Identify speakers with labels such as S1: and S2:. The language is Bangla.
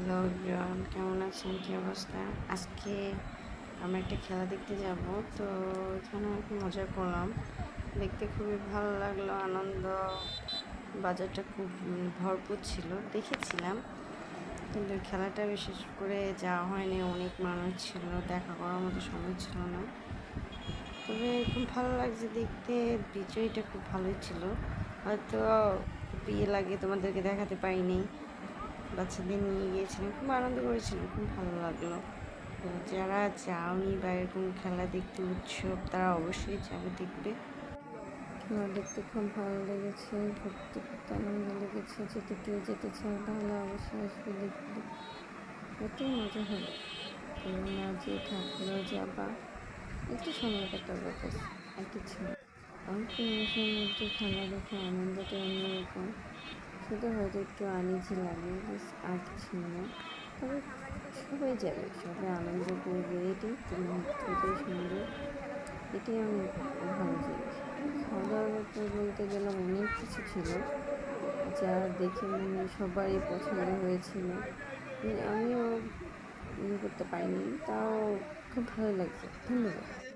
S1: হ্যালো এভরিওয়ান, কেমন আছেন? কী অবস্থা? আজকে আমরা একটা খেলা দেখতে যাব। তো এখানে একটু মজা করলাম, দেখতে খুবই ভালো লাগলো। আনন্দ বাজারটা খুব ভরপুর ছিল, দেখেছিলাম কিন্তু খেলাটা বিশেষ করে যাওয়া হয়নি। অনেক মানুষ ছিল, দেখা করার মতো সময় ছিল না। তবে খুব ভালো লাগছে দেখতে, বিজয়ীটা খুব ভালোই ছিল। হয়তো খুব ইয়ে লাগে, তোমাদেরকে দেখাতে পারিনি। বাচ্চাদের নিয়ে গিয়েছিলাম, খুব আনন্দ করেছিলাম, খুব ভালো লাগলো। তো যারা যাওনি বা এরকম খেলা দেখতে উৎসুক, তারা অবশ্যই যাবে, দেখবে।
S2: খেলা দেখতে খুব ভালো লেগেছে, ঘুরতে ঘুরতে আনন্দ লেগেছে। যদি কেউ যেতে চায় তাহলে অবশ্যই আসবে, দেখবে, কতই মজা হবে। কেউ না যেয়ে থাকলেও যাবা, একটু সময় কাটাবে, ব্যাস আর কিছু না। অল্প নিমেষের মধ্যে খেলা দেখে আনন্দটা অন্যরকম। শুধু হয়তো একটু আনিজি লাগে, ব্যাস আর কিছু না। তবে সবাই যাবে, সবাই আনন্দ করবে, এটাই তো মুহূর্ত, এটাই সুন্দর, এটাই অনেক ভালো জিনিস। খাওয়া দাওয়ার ব্যাপারে বলতে গেলে অনেক কিছু ছিল, যা দেখে মনে হয় সবারই পছন্দ হয়েছিল। আমিও করতে পারিনি, তাও খুব ভালো লাগছে। ধন্যবাদ।